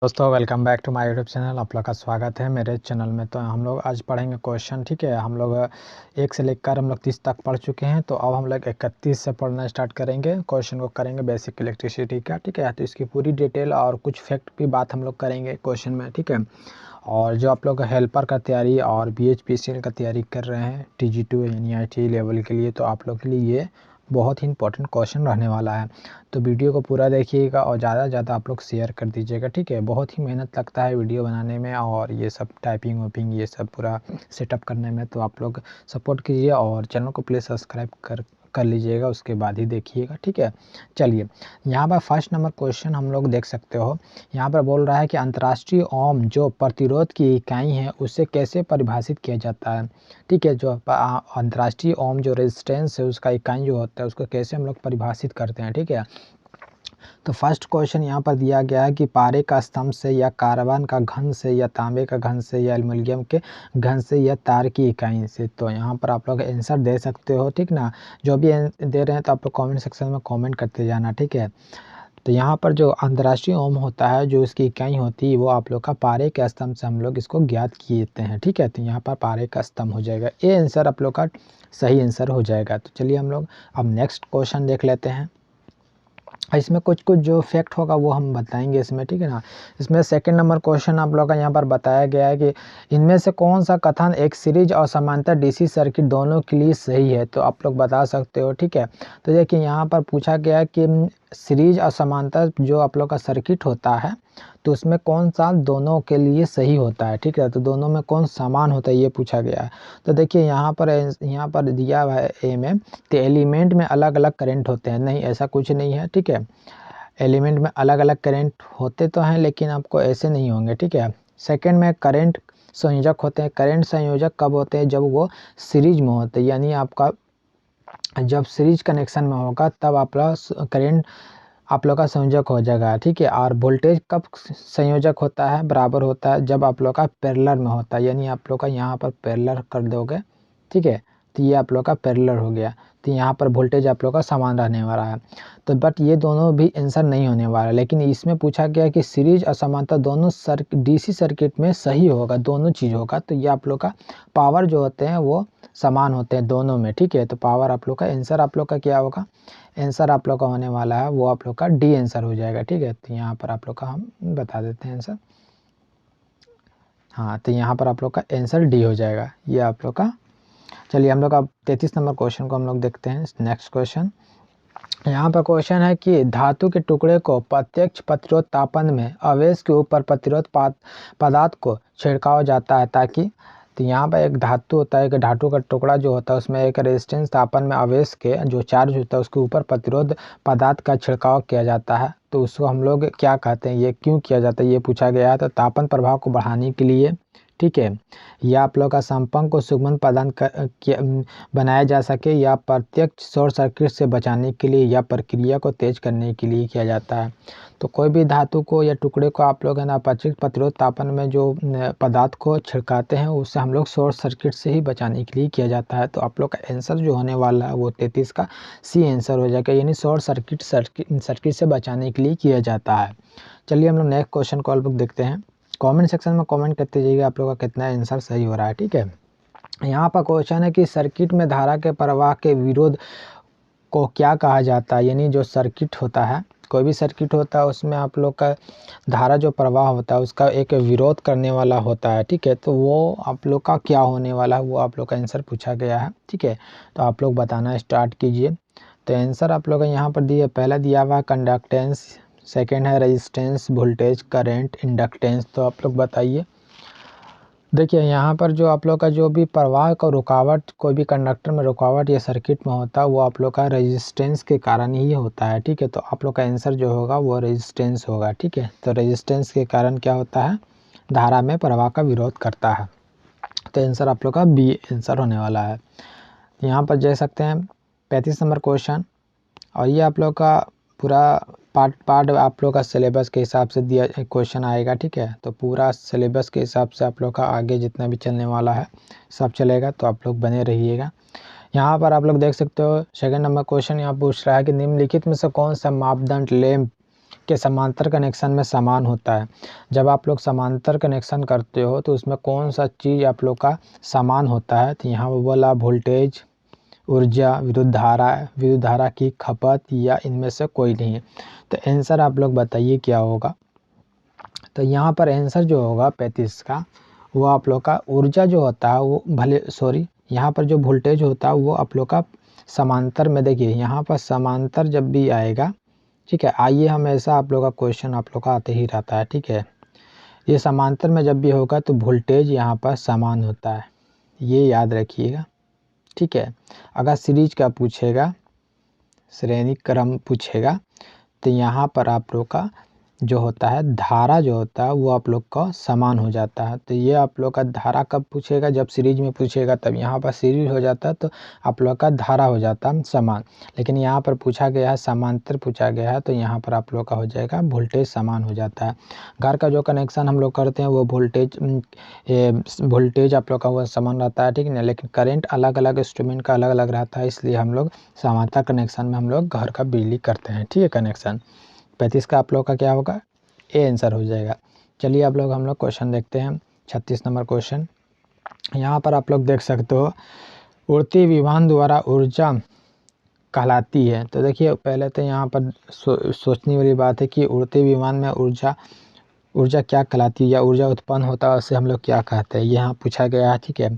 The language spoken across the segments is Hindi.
दोस्तों welcome back to my YouTube channel. आप लोग का स्वागत है मेरे चैनल में। तो हम लोग आज पढ़ेंगे क्वेश्चन। ठीक है, हम लोग 1 से लेकर हम लोग 30 तक पढ़ चुके हैं। तो अब हम लोग 31 से पढ़ना स्टार्ट करेंगे। क्वेश्चन को करेंगे बेसिक इलेक्ट्रिसिटी का। ठीक है, तो इसकी पूरी डिटेल और कुछ फैक्ट की बात हम लोग करेंगे क्वेश्चन में। ठीक है, और जो आप लोग हेल्पर का तैयारी और BHPCL का तैयारी कर रहे हैं TG2 यानी IIT लेवल के लिए, तो आप लोग के लिए ये बहुत ही इंपॉर्टेंट क्वेश्चन रहने वाला है। तो वीडियो को पूरा देखिएगा और ज़्यादा से ज़्यादा आप लोग शेयर कर दीजिएगा। ठीक है, बहुत ही मेहनत लगता है वीडियो बनाने में और ये सब टाइपिंग वाइपिंग ये सब पूरा सेटअप करने में। तो आप लोग सपोर्ट कीजिए और चैनल को प्लीज़ सब्सक्राइब कर लीजिएगा, उसके बाद ही देखिएगा। ठीक है, चलिए यहाँ पर फर्स्ट नंबर क्वेश्चन हम लोग देख सकते हो। यहाँ पर बोल रहा है कि अंतर्राष्ट्रीय ओम जो प्रतिरोध की इकाई है उसे कैसे परिभाषित किया जाता है। ठीक है, जो अंतर्राष्ट्रीय ओम जो रेजिस्टेंस है उसका इकाई जो होता है उसको कैसे हम लोग परिभाषित करते हैं। ठीक है, तो फर्स्ट क्वेश्चन यहाँ पर दिया गया है कि पारे का स्तंभ से या कार्बन का घन से या तांबे का घन से या एल्युमिनियम के घन से या तार की इकाई से। तो यहाँ पर आप लोग आंसर दे सकते हो। ठीक ना, जो भी दे रहे हैं तो आप लोग कमेंट सेक्शन में कमेंट करते जाना। ठीक है, तो यहाँ पर जो अंतर्राष्ट्रीय ओम होता है जो इसकी इकाई होती है वो आप लोग का पारे के स्तंभ से हम लोग इसको ज्ञात किए हैं। ठीक है, तो यहाँ पर पारे का स्तंभ हो जाएगा। ये आंसर आप लोग का सही आंसर हो जाएगा। तो चलिए हम लोग अब नेक्स्ट क्वेश्चन देख लेते हैं। इसमें कुछ कुछ जो फैक्ट होगा वो हम बताएंगे इसमें। ठीक है ना, इसमें सेकंड नंबर क्वेश्चन आप लोग का यहाँ पर बताया गया है कि इनमें से कौन सा कथन एक सीरीज और समांतर DC सर्किट दोनों के लिए सही है। तो आप लोग बता सकते हो। ठीक है, तो देखिए यहाँ पर पूछा गया है कि सीरीज और समांतर जो आप लोग का सर्किट होता है तो उसमें कौन सा दोनों के लिए सही होता है। ठीक है, तो दोनों में कौन समान होता है ये पूछा गया है। तो देखिए यहाँ पर दिया हुआ है ए में, तो एलिमेंट में अलग अलग करंट होते हैं। नहीं, ऐसा कुछ नहीं है। ठीक है, एलिमेंट में अलग अलग करंट होते तो हैं लेकिन आपको ऐसे नहीं होंगे। ठीक है, सेकंड में करंट संयोजक होते हैं। करंट संयोजक कब होते हैं? जब वो सीरीज में होते हैं, यानी आपका जब सीरीज कनेक्शन में होगा तब आपका करंट आप लोग का संयोजक हो जाएगा। ठीक है, और वोल्टेज कब संयोजक होता है, बराबर होता है, जब आप लोग का पैरेलल में होता है, यानी आप लोग का यहाँ पर पैरेलल कर दोगे। ठीक है, तो ये आप लोग का पैरेलल हो गया। तो यहाँ पर वोल्टेज आप लोग का समान रहने वाला है। तो बट ये दोनों भी आंसर नहीं होने वाला, लेकिन इसमें पूछा गया कि सीरीज और समांतर दोनों DC सर्किट में सही होगा, दोनों चीज़ होगा। तो ये आप लोग का पावर जो होते हैं वो समान होते हैं दोनों में। ठीक है, तो पावर आप लोग का आंसर आप लोग का क्या होगा? आंसर आप लोग का होने वाला है वो आप लोग का डी आंसर हो जाएगा। ठीक है, तो यहाँ पर आप लोग का हम बता देते हैं आंसर। हाँ, तो यहाँ पर आप लोग का आंसर डी हो जाएगा, ये आप लोग का। चलिए हम लोग अब 33 नंबर क्वेश्चन को हम लोग देखते हैं। नेक्स्ट क्वेश्चन यहाँ पर क्वेश्चन है कि धातु के टुकड़े को प्रत्यक्ष प्रतिरोध तापन में आवेश के ऊपर प्रतिरोध पदार्थ को छिड़काव जाता है ताकि। तो यहाँ पर एक धातु होता है, एक धातु का टुकड़ा जो होता है उसमें एक रेजिस्टेंस तापन में आवेश के जो चार्ज होता है उसके ऊपर प्रतिरोध पदार्थ का छिड़काव किया जाता है। तो उसको हम लोग क्या कहते हैं, ये क्यों किया जाता है ये पूछा गया है। तो तापन प्रभाव को बढ़ाने के लिए। ठीक है, या आप लोग का संपर्क को सुगमन प्रदान बनाया जा सके, या प्रत्यक्ष शॉर्ट सर्किट से बचाने के लिए, या प्रक्रिया को तेज करने के लिए किया जाता है। तो कोई भी धातु को या टुकड़े को आप लोग है ना प्रत्यक्ष प्रतिरोध तापन में जो पदार्थ को छिड़काते हैं उससे हम लोग शॉर्ट सर्किट से ही बचाने के लिए किया जाता है। तो आप लोग का आंसर जो होने वाला है वो 33 का सी आंसर हो जाएगा, यानी शॉर्ट सर्किट से बचाने के लिए किया जाता है। चलिए हम लोग नेक्स्ट क्वेश्चन को लोग देखते हैं। कमेंट सेक्शन में कमेंट करते जाइएगा आप लोग का कितना आंसर सही हो रहा है। ठीक है, यहाँ पर क्वेश्चन है कि सर्किट में धारा के प्रवाह के विरोध को क्या कहा जाता है। यानी जो सर्किट होता है, कोई भी सर्किट होता है उसमें आप लोग का धारा जो प्रवाह होता है उसका एक विरोध करने वाला होता है। ठीक है, तो वो आप लोग का क्या होने वाला है वो आप लोग का आंसर पूछा गया है। ठीक है, तो आप लोग बताना स्टार्ट कीजिए। तो आंसर आप लोग यहाँ पर दिए, पहला दिया हुआ कंडक्टेंस, सेकेंड है रेजिस्टेंस, वोल्टेज, करंट, इंडक्टेंस। तो आप लोग बताइए। देखिए यहाँ पर जो आप लोग का जो भी प्रवाह का रुकावट, कोई भी कंडक्टर में रुकावट या सर्किट में होता है वो आप लोग का रेजिस्टेंस के कारण ही होता है। ठीक है, तो आप लोग का आंसर जो होगा वो रेजिस्टेंस होगा। ठीक है, तो रेजिस्टेंस के कारण क्या होता है, धारा में प्रवाह का विरोध करता है। तो आंसर आप लोग का बी आंसर होने वाला है। यहाँ पर देख सकते हैं 35 नंबर क्वेश्चन, और ये आप लोग का पूरा पार्ट आप लोग का सिलेबस के हिसाब से दिया क्वेश्चन आएगा। ठीक है, तो पूरा सिलेबस के हिसाब से आप लोग का आगे जितना भी चलने वाला है सब चलेगा, तो आप लोग बने रहिएगा। यहाँ पर आप लोग देख सकते हो सेकंड नंबर क्वेश्चन यहाँ पूछ रहा है कि निम्नलिखित में से कौन सा मापदंड लैंप के समांतर कनेक्शन में समान होता है। जब आप लोग समांतर कनेक्शन करते हो तो उसमें कौन सा चीज़ आप लोग का समान होता है, तो यहाँ पर बोला वोल्टेज, ऊर्जा, विद्युत धारा की खपत या इनमें से कोई नहीं है। तो आंसर आप लोग बताइए क्या होगा। तो यहाँ पर आंसर जो होगा 35 का वो आप लोग का ऊर्जा जो होता है वो यहाँ पर जो वोल्टेज होता है वो आप लोग का समांतर में, देखिए यहाँ पर समांतर जब भी आएगा, ठीक है, आइए हमेशा आप लोग का क्वेश्चन आप लोग का आते ही रहता है, ठीक है। ये समांतर में जब भी होगा तो वोल्टेज यहाँ पर समान होता है, ये याद रखिएगा, ठीक है। अगर सीरीज का पूछेगा, श्रेणी क्रम पूछेगा, तो यहाँ पर आप लोग का जो होता है धारा जो होता है वो आप लोग का समान हो जाता है। तो ये आप लोग का धारा कब पूछेगा, जब सीरीज में पूछेगा तब यहाँ पर सीरीज हो जाता है, तो आप लोग का धारा हो जाता है समान। लेकिन यहाँ पर पूछा गया है समांतर पूछा गया है, तो यहाँ पर आप लोग का हो जाएगा वोल्टेज समान हो जाता है। घर का जो कनेक्शन हम लोग करते हैं वो वोल्टेज आप लोग का वो समान रहता है, ठीक है ना। लेकिन करेंट अलग अलग इंस्ट्रूमेंट का अलग अलग रहता है, इसलिए हम लोग समांतर कनेक्शन में हम लोग घर का बिजली करते हैं, ठीक है। कनेक्शन 35 का आप लोग का क्या होगा, ए आंसर हो जाएगा। चलिए आप लोग हम लोग क्वेश्चन देखते हैं, 36 नंबर क्वेश्चन। यहाँ पर आप लोग देख सकते हो उड़ती विमान द्वारा ऊर्जा कहलाती है। तो देखिए पहले तो यहाँ पर सोचने वाली बात है कि उड़ते विमान में ऊर्जा क्या कहलाती है या ऊर्जा उत्पन्न होता है, उसे हम लोग क्या कहते हैं, यहाँ पूछा गया है, ठीक है।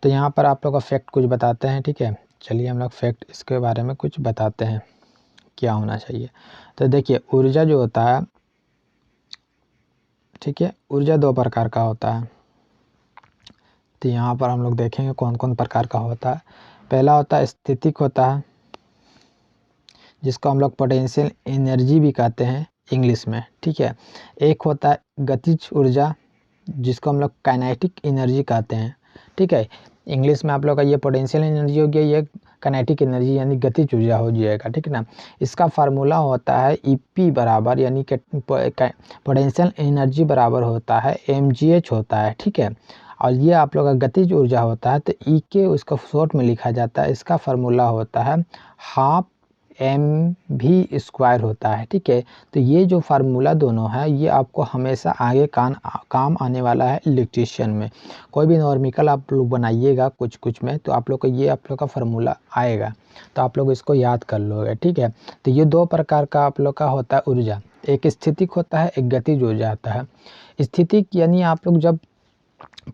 तो यहाँ पर आप लोग का फैक्ट कुछ बताते हैं, ठीक है। चलिए हम लोग फैक्ट इसके बारे में कुछ बताते हैं क्या होना चाहिए। तो देखिए ऊर्जा जो होता है, ठीक है, ऊर्जा दो प्रकार का होता है। तो यहाँ पर हम लोग देखेंगे कौन कौन प्रकार का होता है। पहला होता है स्थितिक होता है, जिसको हम लोग पोटेंशियल एनर्जी भी कहते हैं इंग्लिश में, ठीक है। एक होता है गतिज ऊर्जा, जिसको हम लोग काइनेटिक एनर्जी कहते हैं, ठीक है। इंग्लिश में आप लोग का ये पोटेंशियल एनर्जी हो गया, ये काइनेटिक एनर्जी यानी गतिज ऊर्जा हो जाएगा, ठीक है ना। इसका फार्मूला होता है ईपी बराबर, यानी कि पोटेंशियल एनर्जी बराबर होता है mgh होता है, ठीक है। और ये आप लोग का गतिज ऊर्जा होता है, तो ई के उसको शॉर्ट में लिखा जाता है, इसका फार्मूला होता है हाफ mv² होता है, ठीक है। तो ये जो फार्मूला दोनों है ये आपको हमेशा आगे काम आने वाला है इलेक्ट्रिशियन में। कोई भी नॉर्मिकल आप लोग बनाइएगा कुछ में, तो आप लोग को ये आप लोग का फार्मूला आएगा, तो आप लोग इसको याद कर लोगे, ठीक है। तो ये दो प्रकार का आप लोग का होता है ऊर्जा, एक स्थितिक होता है, एक गतिज ऊर्जा होता है। स्थितिक यानी आप लोग जब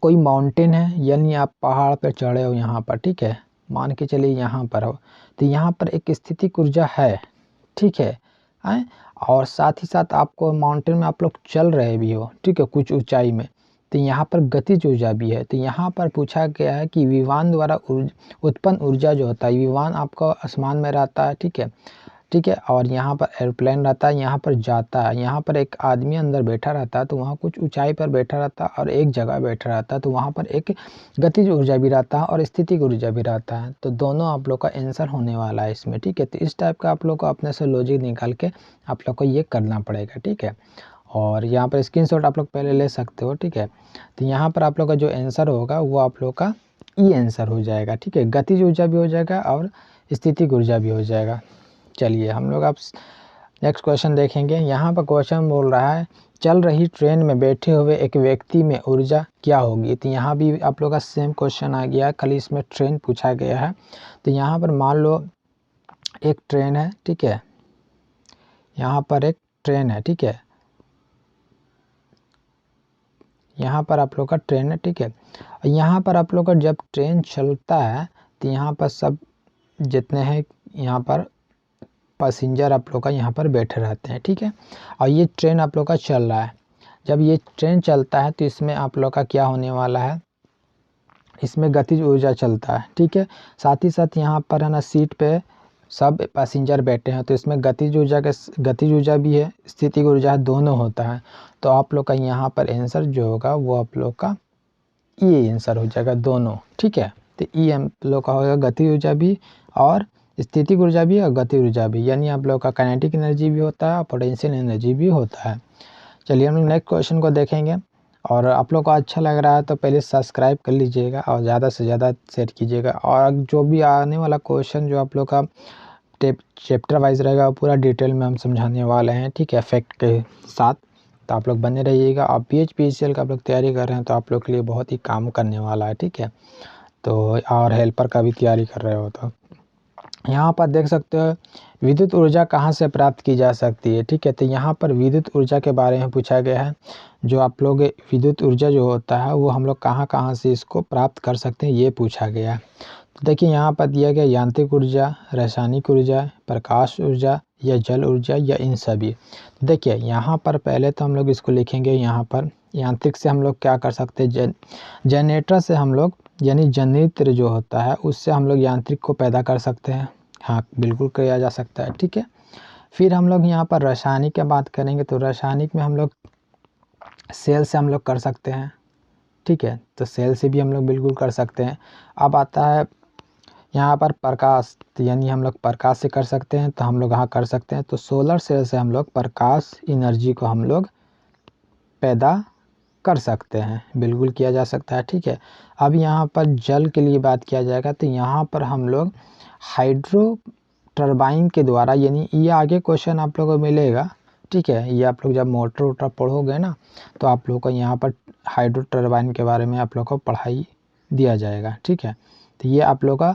कोई माउंटेन है, यानी आप पहाड़ पर चढ़े हो यहाँ पर, ठीक है, मान के चलिए यहाँ पर हो, तो यहाँ पर एक स्थितिक ऊर्जा है, ठीक है। और साथ ही साथ आपको माउंटेन में आप लोग चल रहे भी हो, ठीक है, कुछ ऊंचाई में, तो यहाँ पर गतिज ऊर्जा भी है। तो यहाँ पर पूछा गया है कि विमान द्वारा उत्पन्न ऊर्जा जो होता है, विमान आपका आसमान में रहता है, ठीक है, ठीक है, और यहाँ पर एयरप्लेन रहता है, यहाँ पर जाता है, यहाँ पर एक आदमी अंदर बैठा रहता है, तो वहाँ कुछ ऊंचाई पर बैठा रहता है और एक जगह बैठा रहता है, तो वहाँ पर एक गतिज ऊर्जा भी रहता है और स्थितिक ऊर्जा भी रहता है। तो दोनों आप लोग का आंसर होने वाला है इसमें, ठीक है। तो इस टाइप का आप लोग को अपने से लॉजिक निकाल के आप लोग को ये करना पड़ेगा, ठीक है। और यहाँ पर स्क्रीनशॉट आप लोग पहले ले सकते हो, ठीक है। तो यहाँ पर आप लोग का जो आंसर होगा वो आप लोग का ई आंसर हो जाएगा, ठीक है। गतिज ऊर्जा भी हो जाएगा और स्थितिक ऊर्जा भी हो जाएगा। चलिए हम लोग अब नेक्स्ट क्वेश्चन देखेंगे। यहाँ पर क्वेश्चन बोल रहा है चल रही ट्रेन में बैठे हुए एक व्यक्ति में ऊर्जा क्या होगी। तो यहाँ भी आप लोग का सेम क्वेश्चन आ गया, खाली इसमें ट्रेन पूछा गया है। तो यहाँ पर मान लो एक ट्रेन है, ठीक है, यहाँ पर एक ट्रेन है, ठीक है, यहाँ पर आप लोग का ट्रेन है, ठीक है। यहाँ पर आप लोग का जब ट्रेन चलता है तो यहाँ पर सब जितने हैं यहाँ पर पैसेंजर आप लोग का यहाँ पर बैठे रहते हैं, ठीक है। और ये ट्रेन आप लोग का चल रहा है, जब ये ट्रेन चलता है तो इसमें आप लोग का क्या होने वाला है, इसमें गतिज ऊर्जा चलता है, ठीक है। साथ ही साथ यहाँ पर है ना सीट पे सब पैसेंजर बैठे हैं, तो इसमें गतिज ऊर्जा भी है, स्थितिक ऊर्जा दोनों होता है। तो आप लोग का यहाँ पर आंसर जो होगा वो आप लोग का ये आंसर हो जाएगा दोनों, ठीक है। तो ई हम लोग का होगा गतिज ऊर्जा भी और स्थितिक ऊर्जा भी और गति ऊर्जा भी, यानी आप लोग का काइनेटिक एनर्जी भी होता है और पोटेंशियल एनर्जी भी होता है। चलिए हम लोग नेक्स्ट क्वेश्चन को देखेंगे। और आप लोग को अच्छा लग रहा है तो पहले सब्सक्राइब कर लीजिएगा और ज़्यादा से ज़्यादा शेयर कीजिएगा। और जो भी आने वाला क्वेश्चन जो आप लोग का चैप्टर वाइज रहेगा, पूरा डिटेल में हम समझाने वाले हैं, ठीक है, फैक्ट के साथ। तो आप लोग बने रहिएगा। आप PHPCL का आप लोग तैयारी कर रहे हैं तो आप लोग के लिए बहुत ही काम करने वाला है, ठीक है। तो और हेल्पर का भी तैयारी कर रहे हो तो यहाँ पर देख सकते हो विद्युत ऊर्जा कहाँ से प्राप्त की जा सकती है, ठीक है। तो यहाँ पर विद्युत ऊर्जा के बारे में पूछा गया है। जो आप लोग विद्युत ऊर्जा जो होता है वो हम लोग कहाँ कहाँ से इसको प्राप्त कर सकते हैं, ये पूछा गया है। तो देखिए यहाँ पर दिया गया यांत्रिक ऊर्जा, रासायनिक ऊर्जा, प्रकाश ऊर्जा या जल ऊर्जा या इन सभी। देखिए यहाँ पर पहले तो हम लोग इसको लिखेंगे, यहाँ पर यांत्रिक से हम लोग क्या कर सकते हैं, जनरेटर से हम लोग यानी जनरेटर जो होता है उससे हम लोग यांत्रिक को पैदा कर सकते हैं। हाँ बिल्कुल किया जा सकता है, ठीक है। फिर हम लोग यहाँ पर रासायनिक की बात करेंगे तो रासायनिक में हम लोग सेल से हम लोग कर सकते हैं, ठीक है। तो सेल से भी हम लोग बिल्कुल कर सकते हैं। अब आता है यहाँ पर प्रकाश, तो यानी हम लोग प्रकाश से कर सकते हैं, तो हम लोग यहाँ कर सकते हैं। तो सोलर सेल से हम लोग प्रकाश एनर्जी को हम लोग पैदा कर सकते हैं, बिल्कुल किया जा सकता है, ठीक है। अब यहाँ पर जल के लिए बात किया जाएगा तो यहाँ पर हम लोग हाइड्रो टरबाइन के द्वारा, यानी ये आगे क्वेश्चन आप लोगों को मिलेगा, ठीक है। ये आप लोग जब मोटर वोटर पढ़ोगे ना तो आप लोग को यहाँ पर हाइड्रो टरबाइन के बारे में आप लोग को पढ़ाई दिया जाएगा, ठीक है। तो ये आप लोग का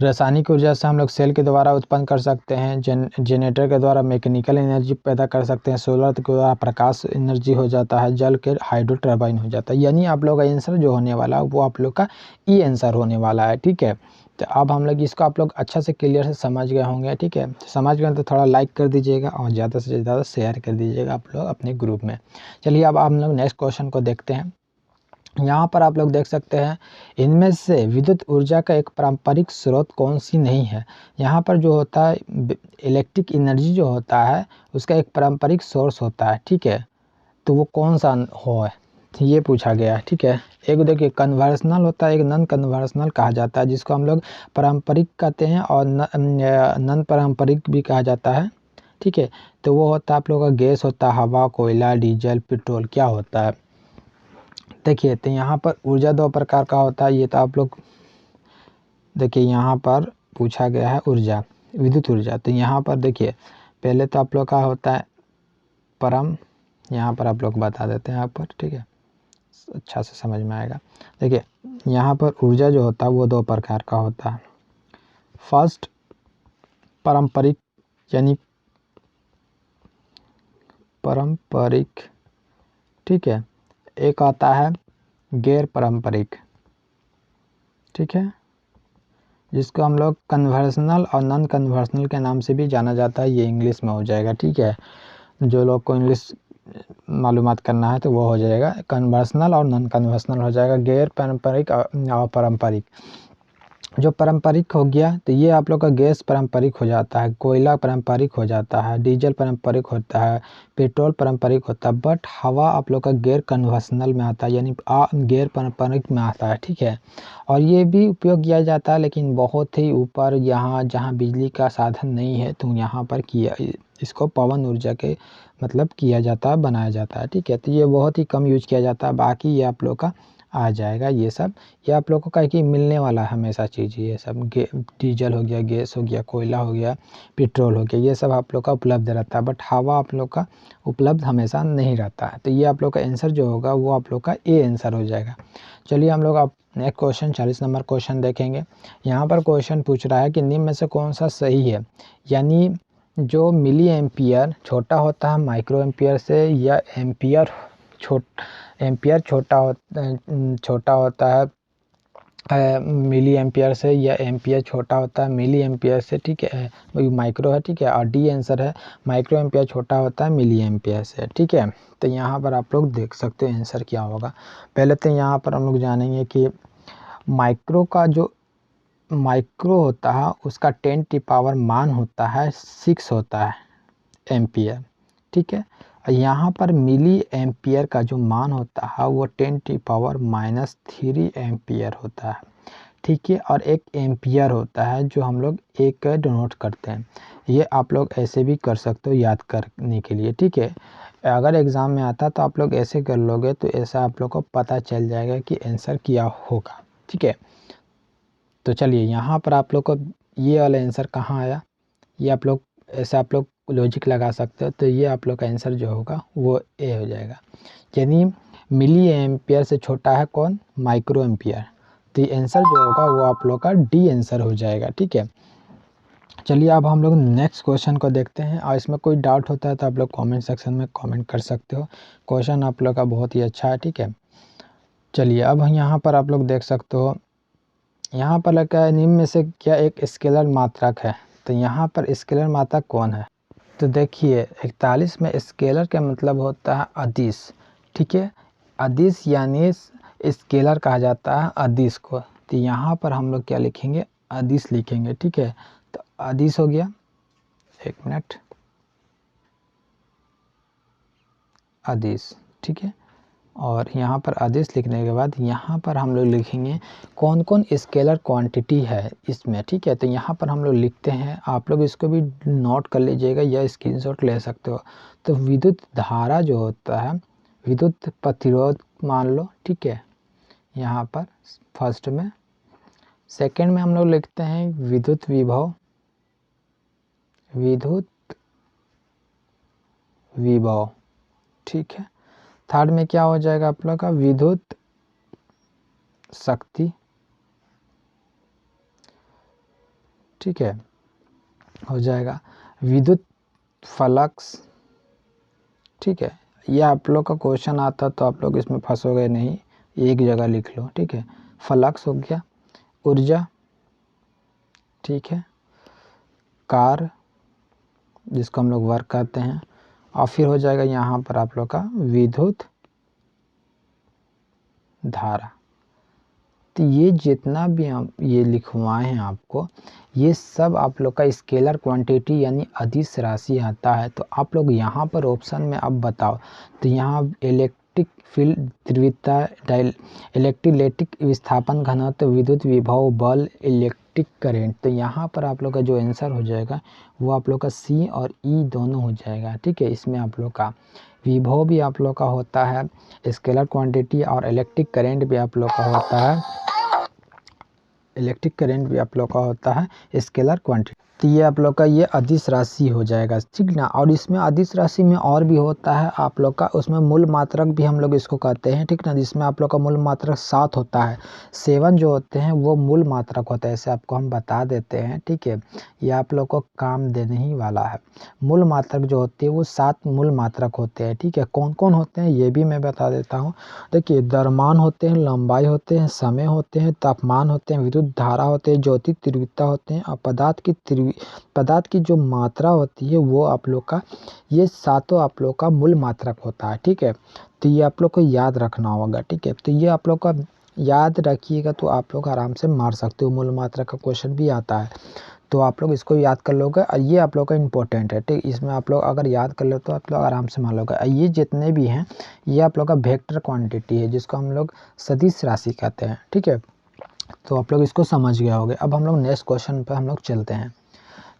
रासायनिक ऊर्जा से हम लोग सेल के द्वारा उत्पन्न कर सकते हैं, जनरेटर के द्वारा मैकेनिकल एनर्जी पैदा कर सकते हैं, सोलर के द्वारा प्रकाश एनर्जी हो जाता है, जल के हाइड्रो टरबाइन हो जाता है। यानी आप लोग का आंसर जो होने वाला है वो आप लोग का ई आंसर होने वाला है, ठीक है। तो अब हम लोग इसको आप लोग अच्छा से क्लियर से समझ गए होंगे, ठीक है। समझ गए तो थोड़ा लाइक कर दीजिएगा और ज़्यादा से ज़्यादा शेयर कर दीजिएगा आप लोग अपने ग्रुप में। चलिए अब हम लोग नेक्स्ट क्वेश्चन को देखते हैं। यहाँ पर आप लोग देख सकते हैं इनमें से विद्युत ऊर्जा का एक पारंपरिक स्रोत कौन सी नहीं है। यहाँ पर जो होता है इलेक्ट्रिक एनर्जी जो होता है उसका एक पारंपरिक सोर्स होता है, ठीक है। तो वो कौन सा हो है, ये पूछा गया है, ठीक है। एक देखिए कन्वर्सनल होता है, एक नॉन कन्वर्सनल कहा जाता है, जिसको हम लोग पारंपरिक कहते हैं और नॉन पारंपरिक भी कहा जाता है, ठीक है। तो वो होता है आप लोगों का गैस होता है, हवा, कोयला, डीजल, पेट्रोल क्या होता है। देखिए तो यहाँ पर ऊर्जा दो प्रकार का होता है, ये तो आप लोग देखिए यहाँ पर पूछा गया है ऊर्जा, विद्युत ऊर्जा। तो यहाँ पर देखिए पहले तो आप लोग का होता है परम, यहाँ पर आप लोग बता देते हैं यहाँ पर, ठीक है, अच्छा से समझ में आएगा। देखिए यहाँ पर ऊर्जा जो होता है वो दो प्रकार का होता है। फर्स्ट पारंपरिक यानी पारंपरिक, ठीक है। एक आता है गैर पारंपरिक, ठीक है, जिसको हम लोग कन्वर्सनल और नॉन कन्वर्सनल के नाम से भी जाना जाता है। ये इंग्लिश में हो जाएगा, ठीक है। जो लोग को इंग्लिश मालूमात करना है तो वो हो जाएगा कन्वर्सनल और नॉन कन्वर्सनल हो जाएगा, गैर पारंपरिक और पारंपरिक। जो पारंपरिक हो गया तो ये आप लोग का गैस पारंपरिक हो जाता है, कोयला पारंपरिक हो जाता है, डीजल पारंपरिक होता है, पेट्रोल पारंपरिक होता है। बट हवा आप लोग का गैर कन्वेंशनल में आता है, यानी गैर पारंपरिक में आता है, ठीक है। और ये भी उपयोग किया जाता है लेकिन बहुत ही ऊपर, यहाँ जहाँ बिजली का साधन नहीं है तो यहाँ पर किया इसको पवन ऊर्जा के मतलब किया जाता है, बनाया जाता है, ठीक है। तो ये बहुत ही कम यूज किया जाता है, बाकी ये आप लोग का आ जाएगा। ये सब ये आप लोगों को का कि मिलने वाला है हमेशा चीज़, ये सब डीजल हो गया, गैस हो गया, कोयला हो गया, पेट्रोल हो गया, ये सब आप लोग का उपलब्ध रहता है। बट हवा आप लोग का उपलब्ध हमेशा नहीं रहता है। तो ये आप लोग का आंसर जो होगा वो आप लोग का ए आंसर हो जाएगा। चलिए हम लोग अब नेक्स्ट क्वेश्चन 40 नंबर क्वेश्चन देखेंगे। यहाँ पर क्वेश्चन पूछ रहा है कि निम्न में से कौन सा सही है, यानी जो मिली एम्पियर छोटा होता है माइक्रो एम्पियर से, या एम्पियर छोटा होता है मिली एम्पियर से, या एम्पियर छोटा होता है मिली एम्पियर से, ठीक है। वही माइक्रो है, ठीक है। और डी आंसर है माइक्रो एम्पियर छोटा होता है मिली एम्पियर से, ठीक है। तो यहाँ पर आप लोग देख सकते हैं आंसर क्या होगा। पहले तो यहाँ पर हम लोग जानेंगे कि माइक्रो का जो माइक्रो होता है उसका 10 मान होता है 6 होता है एम्पियर, ठीक है। यहाँ पर मिली एम्पियर का जो मान होता है वो 10⁻³ एम्पियर होता है, ठीक है। और एक एम्पियर होता है जो हम लोग एक डिनोट करते हैं। ये आप लोग ऐसे भी कर सकते हो याद करने के लिए, ठीक है। अगर एग्ज़ाम में आता तो आप लोग ऐसे कर लोगे तो ऐसा आप लोग को पता चल जाएगा कि आंसर क्या होगा, ठीक है। तो चलिए यहाँ पर आप लोग को ये वाला आंसर कहाँ आया, ये आप लोग ऐसा आप लोग लॉजिक लगा सकते हो। तो ये आप लोग का आंसर जो होगा वो ए हो जाएगा। यानी मिली एम्पियर से छोटा है कौन? Micro ampere. तो ये आंसर जो होगा वो आप लोग का डी आंसर हो जाएगा। ठीक है, चलिए अब हम लोग नेक्स्ट क्वेश्चन को देखते हैं, और इसमें कोई डाउट होता है तो आप लोग कमेंट सेक्शन में कमेंट कर सकते हो। क्वेश्चन आप लोग का बहुत ही अच्छा है। ठीक है, चलिए अब यहाँ पर आप लोग देख सकते हो, यहाँ पर लगा है निम्न में से क्या एक स्केलर मात्रक है। तो यहाँ पर स्केलर मात्रक कौन है? तो देखिए 41 में स्केलर का मतलब होता है अदिश। ठीक है, अदिश यानी स्केलर कहा जाता है अदिश को। तो यहाँ पर हम लोग क्या लिखेंगे? अदिश लिखेंगे। ठीक है, तो अदिश हो गया, एक मिनट, अदिश। ठीक है, और यहाँ पर आदेश लिखने के बाद यहाँ पर हम लोग लिखेंगे कौन कौन स्केलर क्वांटिटी है इसमें। ठीक है, तो यहाँ पर हम लोग लिखते हैं, आप लोग इसको भी नोट कर लीजिएगा या स्क्रीनशॉट ले सकते हो। तो विद्युत धारा जो होता है, विद्युत प्रतिरोध मान लो। ठीक है, यहाँ पर फर्स्ट में। सेकंड में हम लोग लिखते हैं विद्युत विभव, विद्युत विभव। ठीक है, थर्ड में क्या हो जाएगा आप लोग का? विद्युत शक्ति। ठीक है, हो जाएगा विद्युत फ्लक्स। ठीक है, ये आप लोग का क्वेश्चन आता तो आप लोग इसमें फंसोगे नहीं, एक जगह लिख लो। ठीक है, फ्लक्स हो गया, ऊर्जा। ठीक है, कार जिसको हम लोग वर्क कहते हैं, और फिर हो जाएगा यहाँ पर आप लोग का विद्युत धारा। तो ये जितना भी हम ये लिखवाए हैं आपको, ये सब आप लोग का स्केलर क्वांटिटी यानी अदिश राशि आता है। तो आप लोग यहाँ पर ऑप्शन में अब बताओ, तो यहाँ इलेक्ट्रिक फील्ड, तीव्रता, इलेक्ट्रोलैटिक विस्थापन घनत्व, विद्युत विभव, बल, इलेक्ट्रिक करंट। तो यहाँ पर आप लोग का जो आंसर हो जाएगा वो आप लोग का सी और ई दोनों हो जाएगा। ठीक है, इसमें आप लोग का विभव भी आप लोग का होता है स्केलर क्वांटिटी, और इलेक्ट्रिक करंट भी आप लोग का होता है, इलेक्ट्रिक करंट भी आप लोग का होता है स्केलर क्वांटिटी। तो ये आप लोग का ये अदिश राशि हो जाएगा। ठीक ना, और इसमें अदिश राशि में और भी होता है आप लोग का, उसमें मूल मात्रक भी हम लोग इसको कहते हैं। ठीक ना, जिसमें आप लोग का मूल मात्रक 7 होता है, 7 जो होते हैं वो मूल मात्रक होता है, ऐसे आपको हम बता देते हैं। ठीक है, ये आप लोग को काम देने ही वाला है। मूल मात्रक जो होती है वो 7 मूल मात्रक होते हैं। ठीक है, कौन कौन होते हैं ये भी मैं बता देता हूँ। देखिए, द्रव्यमान होते हैं, लंबाई होते हैं, समय होते हैं, तापमान होते हैं, विद्युत धारा होते हैं, ज्योति तीव्रता होते हैं, और पदार्थ की जो मात्रा होती है वो आप लोग का, ये सातों आप लोग का मूल मात्रक होता है। ठीक है, तो ये आप लोग को याद रखना होगा। ठीक है, तो ये आप लोग का याद रखिएगा तो आप लोग आराम से मार सकते हो। मूल मात्रक का क्वेश्चन भी आता है तो आप लोग इसको याद कर लोगे, और ये आप लोग का इम्पोर्टेंट है। ठीक, इसमें आप लोग अगर याद कर लो तो आप लोग आराम से मान लोगे। ये जितने भी हैं ये आप लोग का वेक्टर क्वांटिटी है, जिसको हम लोग सदिश राशि कहते हैं। ठीक है, तो आप लोग इसको समझ गए होंगे। अब हम लोग नेक्स्ट क्वेश्चन पर हम लोग चलते हैं।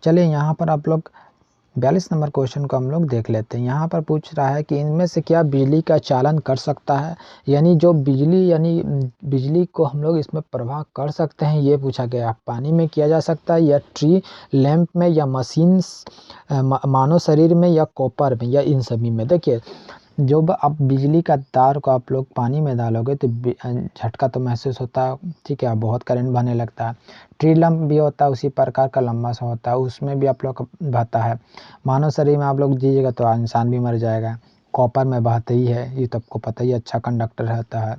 चलिए यहाँ पर आप लोग 42 नंबर क्वेश्चन को हम लोग देख लेते हैं। यहाँ पर पूछ रहा है कि इनमें से क्या बिजली का चालन कर सकता है, यानी जो बिजली यानी बिजली को हम लोग इसमें प्रवाह कर सकते हैं, ये पूछा गया। पानी में किया जा सकता है, या ट्री लैंप में, या मशीन मानव शरीर में, या कॉपर में, या इन सभी में। देखिए, जब आप बिजली का तार को आप लोग पानी में डालोगे तो झटका तो महसूस होता है। ठीक है, बहुत करंट बहने लगता है। ट्री लैंप भी होता है उसी प्रकार का, लंबा सा होता है, उसमें भी आप लोग का बहता है। मानव शरीर में आप लोग दीजिएगा तो इंसान भी मर जाएगा। कॉपर में बहता ही है, ये तो आपको पता ही, अच्छा कंडक्टर रहता है।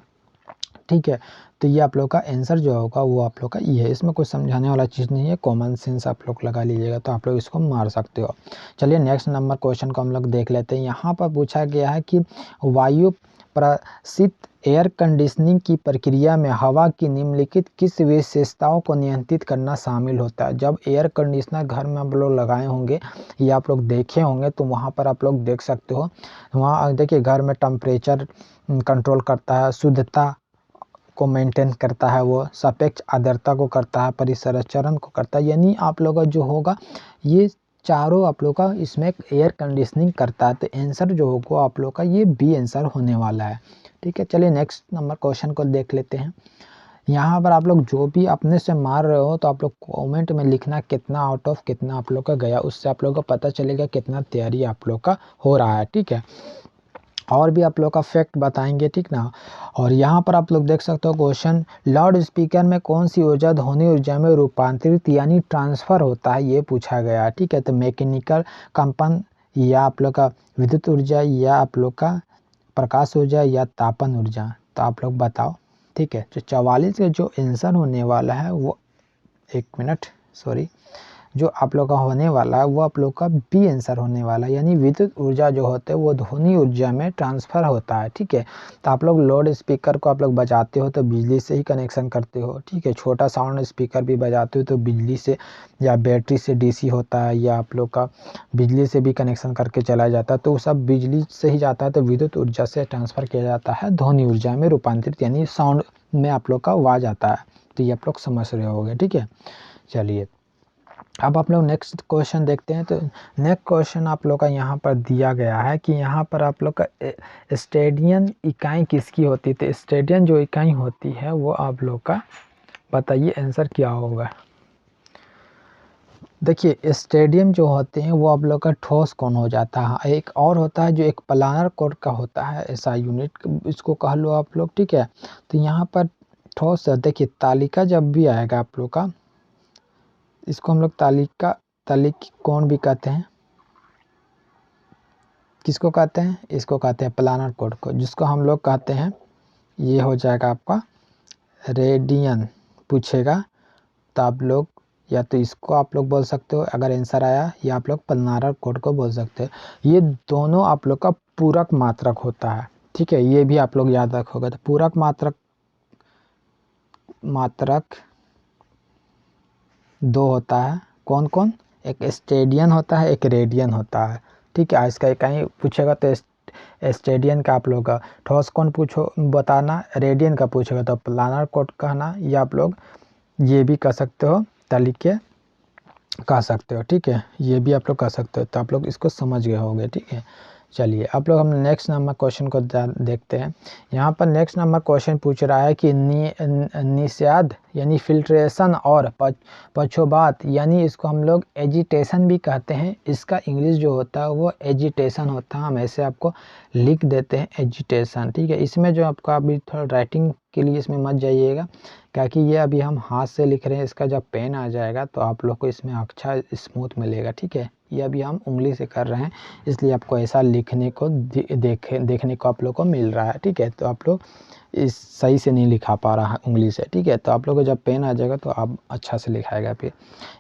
ठीक है, तो ये आप लोग का आंसर जो होगा वो आप लोग का ये है। इसमें कुछ समझाने वाला चीज़ नहीं है, कॉमन सेंस आप लोग लगा लीजिएगा तो आप लोग इसको मार सकते हो। चलिए नेक्स्ट नंबर क्वेश्चन को हम लोग देख लेते हैं। यहाँ पर पूछा गया है कि वायु प्रसित एयर कंडीशनिंग की प्रक्रिया में हवा की निम्नलिखित किस विशेषताओं को नियंत्रित करना शामिल होता है। जब एयर कंडीशनर घर में आप लोग लगाए होंगे या आप लोग देखे होंगे तो वहाँ पर आप लोग देख सकते हो, वहाँ देखिए घर में टेम्परेचर कंट्रोल करता है, शुद्धता को मेंटेन करता है, वो सापेक्ष आर्द्रता को करता है, परिसंचरण को करता है, यानी आप लोग का जो होगा ये चारों आप लोग का इसमें एयर कंडीशनिंग करता है। तो आंसर जो होगा आप लोग का ये बी आंसर होने वाला है। ठीक है, चलिए नेक्स्ट नंबर क्वेश्चन को देख लेते हैं। यहाँ पर आप लोग जो भी अपने से मार रहे हो तो आप लोग कमेंट में लिखना कितना आउट ऑफ कितना आप लोग का गया, उससे आप लोग को पता चलेगा कितना तैयारी आप लोग का हो रहा है, ठीक है। और भी आप लोग का फैक्ट बताएंगे, ठीक ना। और यहाँ पर आप लोग देख सकते हो क्वेश्चन, लाउड स्पीकर में कौन सी ऊर्जा ध्वनि ऊर्जा में रूपांतरित यानी ट्रांसफर होता है, ये पूछा गया, ठीक है। तो मैकेनिकल कंपन, या आप लोग का विद्युत ऊर्जा, या आप लोग का प्रकाश ऊर्जा, या तापन ऊर्जा, तो आप लोग बताओ, ठीक है। तो 44 का जो आंसर होने वाला है वो, एक मिनट सॉरी, जो आप लोग का होने वाला है वो आप लोग का बी आंसर होने वाला है, यानी विद्युत ऊर्जा जो होते हैं वो ध्वनि ऊर्जा में ट्रांसफर होता है, ठीक है। तो आप लोग लाउड स्पीकर को आप लोग बजाते हो तो बिजली से ही कनेक्शन करते हो, ठीक है। छोटा साउंड स्पीकर भी बजाते हो तो बिजली से या बैटरी से डीसी होता है, या आप लोग का बिजली से भी कनेक्शन करके चला जाता है, तो वो सब बिजली से ही जाता है, तो विद्युत ऊर्जा से ट्रांसफर किया जाता है ध्वनि ऊर्जा में रूपांतरित, यानी साउंड में आप लोग का आवाज आता है। तो ये आप लोग समझ रहे होगे, ठीक है। चलिए अब आप लोग नेक्स्ट क्वेश्चन देखते हैं। तो नेक्स्ट क्वेश्चन आप लोग का यहाँ पर दिया गया है कि यहाँ पर आप लोग का स्टेडियम इकाई किसकी होती है। तो स्टेडियम जो इकाई होती है वो आप लोग का बताइए आंसर क्या होगा। देखिए स्टेडियम जो होते हैं वो आप लोग का ठोस कोण हो जाता है, एक और होता है जो एक प्लानर कोण का होता है, ऐसा यूनिट इसको कह लो आप लोग, ठीक है। तो यहाँ पर ठोस, देखिए तालिका जब भी आएगा आप लोग का, इसको हम लोग तालिक कोण भी कहते हैं। किसको कहते हैं, इसको कहते हैं प्लानर कोण को, जिसको हम लोग कहते हैं, ये हो जाएगा आपका रेडियन पूछेगा तो आप लोग या तो इसको आप लोग बोल सकते हो अगर आंसर आया, या आप लोग प्लानर कोण को बोल सकते हो। ये दोनों आप लोग का पूरक मात्रक होता है, ठीक है। ये भी आप लोग याद रखोगे। तो पूरक मात्रक मात्रक दो होता है, कौन कौन, एक स्टेडियन होता है, एक रेडियन होता है, ठीक है। इसका कहीं पूछेगा तो स्टेडियन का आप लोग का ठोस कोण पूछो बताना, रेडियन का पूछेगा तो प्लानर कोण कहना, या आप लोग ये भी कह सकते हो तलिके कह सकते हो, ठीक है। ये भी आप लोग कह सकते हो। तो आप लोग इसको समझ गए होंगे, ठीक है। चलिए अब लोग हम नेक्स्ट नंबर क्वेश्चन को देखते हैं। यहाँ पर नेक्स्ट नंबर क्वेश्चन पूछ रहा है कि निषाद यानी फिल्ट्रेशन और पक्षोपात, यानी इसको हम लोग एजिटेशन भी कहते हैं, इसका इंग्लिश जो होता है वो एजिटेशन होता है। हम ऐसे आपको लिख देते हैं एजिटेशन, ठीक है। इसमें जो आपका अभी थोड़ा राइटिंग के लिए इसमें मत जाइएगा, क्योंकि ये अभी हम हाथ से लिख रहे हैं, इसका जब पेन आ जाएगा तो आप लोग को इसमें अच्छा स्मूथ मिलेगा, ठीक है। ये अभी हम उंगली से कर रहे हैं, इसलिए आपको ऐसा लिखने को देखने को आप लोग को मिल रहा है, ठीक है। तो आप लोग इस सही से नहीं लिखा पा रहा है उंगली से, ठीक है। तो आप लोग को जब पेन आ जाएगा तो आप अच्छा से लिखाएगा। फिर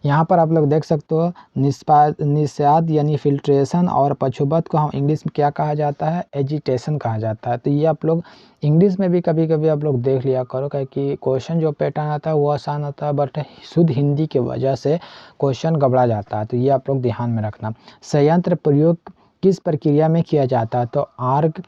यहाँ पर आप लोग देख सकते हो निषाद यानी फिल्ट्रेशन और पक्षोपत को हम इंग्लिश में क्या कहा जाता है, एजिटेशन कहा जाता है। तो ये आप लोग इंग्लिश में भी कभी कभी आप लोग देख लिया करो, क्योंकि क्वेश्चन जो पैटर्न आता है वो आसान आता है, बट शुद्ध हिंदी की वजह से क्वेश्चन गड़बड़ा जाता है। तो ये आप लोग ध्यान में रखना। संयंत्र प्रयोग किस प्रक्रिया में किया जाता है, तो आर्क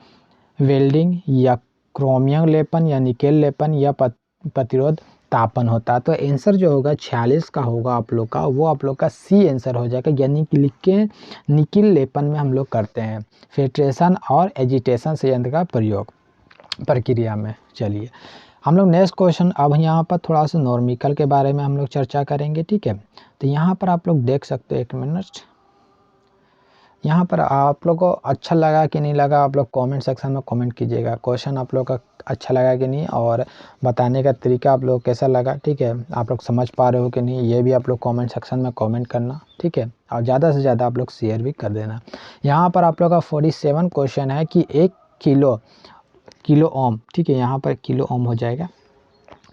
वेल्डिंग, या क्रोमियम लेपन, या निकेल लेपन, या प्रतिरोध तापन होता है। तो आंसर जो होगा 46 का होगा आप लोग का, वो आप लोग का सी आंसर हो जाएगा, यानी कि लिख के निकिल लेपन में हम लोग करते हैं फिल्ट्रेशन और एजिटेशन संयंत्र का प्रयोग प्रक्रिया में। चलिए हम लोग नेक्स्ट क्वेश्चन, अब यहाँ पर थोड़ा सा नॉर्मिकल के बारे में हम लोग चर्चा करेंगे, ठीक है। तो यहाँ पर आप लोग देख सकते हो, एक मिनट, यहाँ पर आप लोग को अच्छा लगा कि नहीं लगा आप लोग कमेंट सेक्शन में कमेंट कीजिएगा। क्वेश्चन आप लोग का अच्छा लगा कि नहीं, और बताने का तरीका आप लोग कैसा लगा, ठीक है। आप लोग समझ पा रहे हो कि नहीं, ये भी आप लोग कमेंट सेक्शन में कमेंट करना, ठीक है। और ज़्यादा से ज़्यादा आप लोग शेयर भी कर देना। यहाँ पर आप लोग का 47 क्वेश्चन है कि 1 किलो ओम, ठीक है। यहाँ पर किलो ओम हो जाएगा,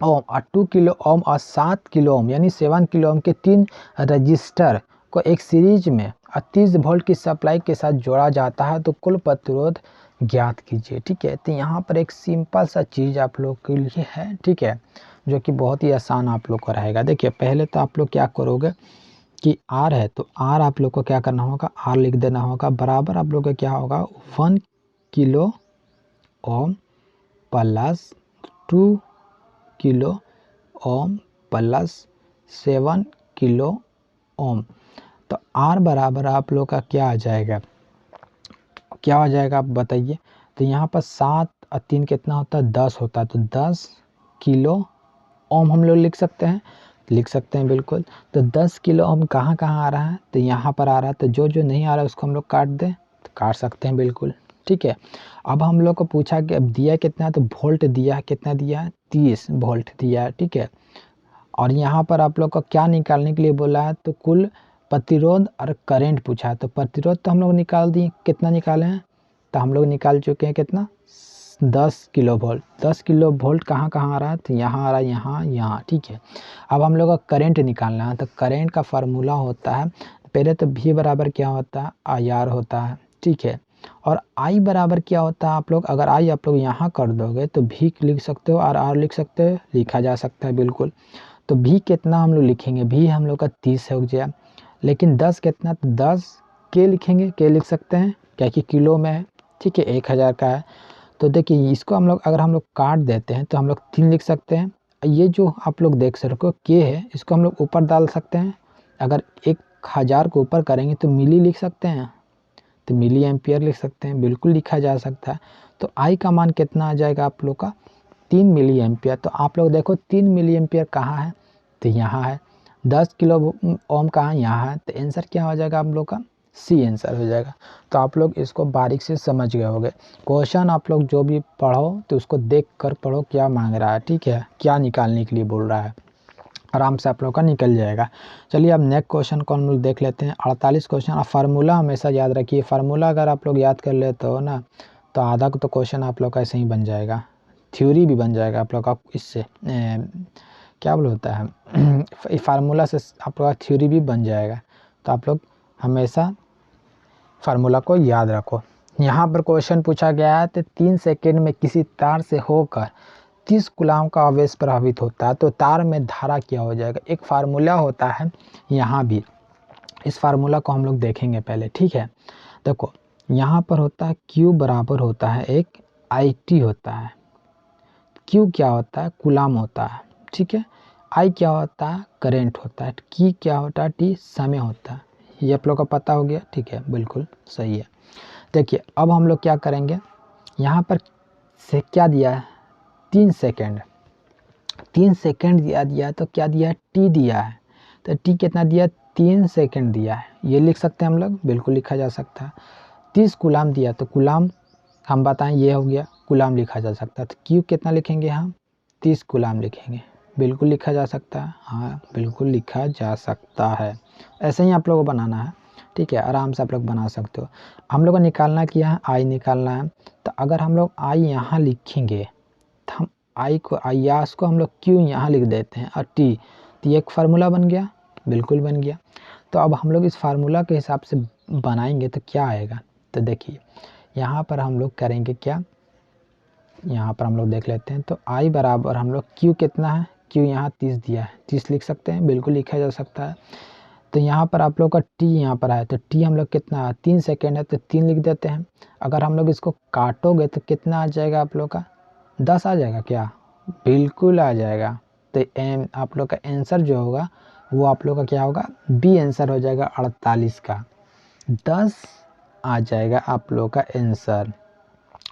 ओम और 2 किलो ओम और 7 किलो ओम यानी 7 किलो ओम के 3 रजिस्टर को एक सीरीज में 30 वोल्ट की सप्लाई के साथ जोड़ा जाता है, तो कुल प्रतिरोध ज्ञात कीजिए, ठीक है। तो यहाँ पर एक सिंपल सा चीज़ आप लोग के लिए है, ठीक है, जो कि बहुत ही आसान आप लोग को रहेगा। देखिए पहले तो आप लोग क्या करोगे कि आर है, तो आर आप लोग को क्या करना होगा, आर लिख देना होगा, बराबर आप लोग का क्या होगा 1 kilo ohm plus 2 kilo ohm plus 7 kilo ohm. तो आर बराबर आप लोग का क्या आ जाएगा, क्या आ जाएगा आप बताइए। तो यहाँ पर 7 और 3 कितना होता है, 10 होता है, तो 10 किलो ओम हम लोग लिख सकते हैं बिल्कुल। तो 10 किलो ओम कहाँ कहाँ आ रहा है, तो यहाँ पर आ रहा है। तो जो जो नहीं आ रहा है उसको हम लोग काट दें, तो काट सकते हैं बिल्कुल, ठीक है। अब हम लोग को पूछा कि अब दिया कितना है, तो वोल्ट दिया है, कितना दिया है, 30 वोल्ट दिया है, ठीक है। और यहाँ पर आप लोग को क्या निकालने के लिए बोला है, तो कुल प्रतिरोध और करंट पूछा है। तो प्रतिरोध तो हम लोग निकाल दिए, कितना निकाले हैं, तो हम लोग निकाल चुके हैं कितना, 10 किलो वोल्ट। 10 किलो वोल्ट कहाँ कहाँ आ रहा है, तो यहाँ आ रहा है, यहाँ यहाँ, ठीक है। अब हम लोग का करंट निकालना है, तो करंट का फार्मूला होता है, पहले तो V बराबर क्या होता है, IR होता है, ठीक है। और I बराबर क्या होता है, आप लोग अगर I आप लोग यहाँ कर दोगे तो V लिख सकते हो और R लिख सकते हो, लिखा जा सकता है बिल्कुल। तो भी कितना हम लोग लिखेंगे, भी हम लोग का 30 हो गया, लेकिन 10 कितना, तो 10 के लिखेंगे, के लिख सकते हैं क्या कि किलो में है, ठीक है, 1000 का है। तो देखिए इसको हम लोग अगर हम लोग काट देते हैं तो हम लोग 3 लिख सकते हैं। ये जो आप लोग देख सकते हो के है, इसको हम लोग ऊपर डाल सकते हैं। अगर 1000 को ऊपर करेंगे तो मिली लिख सकते हैं, तो मिली एम्पियर लिख सकते हैं, बिल्कुल लिखा जा सकता है। तो आई का मान कितना आ जाएगा आप लोग का, 3 मिली एम्पियर। तो आप लोग देखो 3 मिली एम्पियर कहाँ है, तो यहाँ है। 10 किलो ओम कहाँ, यहाँ है। तो आंसर क्या हो जाएगा आप लोग का, सी आंसर हो जाएगा। तो आप लोग इसको बारीक से समझ गए होंगे। क्वेश्चन आप लोग जो भी पढ़ो तो उसको देख कर पढ़ो क्या मांग रहा है, ठीक है, क्या निकालने के लिए बोल रहा है, आराम से आप लोग का निकल जाएगा। चलिए अब नेक्स्ट क्वेश्चन को हम लोग देख लेते हैं। 48 क्वेश्चन। और फार्मूला हमेशा याद रखिए, फार्मूला अगर आप लोग याद कर लेते हो ना, तो आधा तो क्वेश्चन आप लोग का ऐसे ही बन जाएगा, थ्योरी भी बन जाएगा आप लोग का। इससे क्या बोल होता है फार्मूला से आप लोग का थ्योरी भी बन जाएगा। तो आप लोग हमेशा फार्मूला को याद रखो। यहाँ पर क्वेश्चन पूछा गया है, तो 3 सेकेंड में किसी तार से होकर 30 कूलाम का आवेश प्रभावित होता है, तो तार में धारा क्या हो जाएगा। एक फार्मूला होता है यहाँ भी, इस फार्मूला को हम लोग देखेंगे पहले, ठीक है। देखो यहाँ पर होता है Q बराबर होता है एक IT होता है। Q क्या होता है, कूलाम होता है, ठीक है। I क्या होता है, करंट होता है। T क्या होता है, T समय होता है। ये आप लोग को पता हो गया, ठीक है, बिल्कुल सही है। देखिए अब हम लोग क्या करेंगे, यहाँ पर से क्या दिया है, 3 सेकेंड, 3 सेकेंड दिया है, तो क्या दिया है, टी दिया है। तो टी कितना दिया, 3 सेकेंड दिया है, ये लिख सकते हैं हम लोग, बिल्कुल लिखा जा सकता है। 30 कूलाम दिया, तो कूलाम हम बताएं ये हो गया, कूलाम लिखा जा सकता है। तो क्यू कितना लिखेंगे हम, 30 कूलाम लिखेंगे, बिल्कुल लिखा जा सकता है, हाँ बिल्कुल लिखा जा सकता है। ऐसे ही आप लोगों को बनाना है, ठीक है, आराम से आप लोग बना सकते हो। हम लोग को निकालना क्या है, आई निकालना है। तो अगर हम लोग आई यहाँ लिखेंगे, हम आई को आयास को हम लोग क्यों यहाँ लिख देते हैं, और टी, तो ये एक फार्मूला बन गया, बिल्कुल बन गया। तो अब हम लोग इस फार्मूला के हिसाब से बनाएंगे तो क्या आएगा, तो देखिए यहाँ पर हम लोग करेंगे क्या, यहाँ पर हम लोग देख लेते हैं। तो आई बराबर हम लोग क्यू कितना है, क्यू यहाँ 30 दिया है, 30 लिख सकते हैं, बिल्कुल लिखा जा सकता है। तो यहाँ पर आप लोग का टी यहाँ पर आया, तो टी हम लोग कितना है, 3 सेकेंड है, तो 3 लिख देते हैं। अगर हम लोग इसको काटोगे तो कितना आ जाएगा आप लोग का, 10 आ जाएगा क्या, बिल्कुल आ जाएगा। तो आप लोग का आंसर जो होगा वो आप लोग का क्या होगा, बी आंसर हो जाएगा 48 का, 10 आ जाएगा आप लोग का आंसर,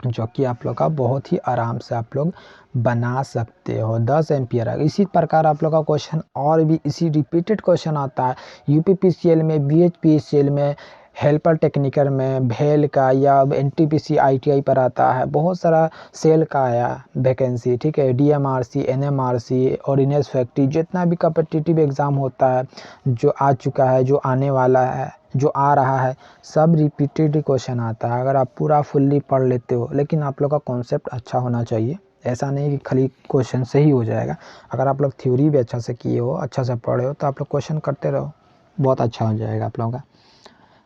जो कि आप लोग का बहुत ही आराम से आप लोग बना सकते हो। 10 एम्पियर है। इसी प्रकार आप लोग का क्वेश्चन और भी इसी रिपीटेड क्वेश्चन आता है यूपीपीसीएल में, बीएचपीसीएल में, हेल्पर टेक्निकल में, भेल का, या एनटीपीसी आईटीआई पर आता है, बहुत सारा सेल का आया वैकेंसी, ठीक है, डीएमआरसी, एनएमआरसी, ऑर्डिनेंस फैक्ट्री, जितना भी कॉम्पिटिटिव एग्ज़ाम होता है, जो आ चुका है, जो आने वाला है, जो आ रहा है, सब रिपीटेड क्वेश्चन आता है। अगर आप पूरा फुल्ली पढ़ लेते हो, लेकिन आप लोग का कॉन्सेप्ट अच्छा होना चाहिए, ऐसा नहीं कि खाली क्वेश्चन से ही हो जाएगा। अगर आप लोग थ्योरी भी अच्छा से किए हो, अच्छा से पढ़े हो, तो आप लोग क्वेश्चन करते रहो, बहुत अच्छा हो जाएगा आप लोगों का।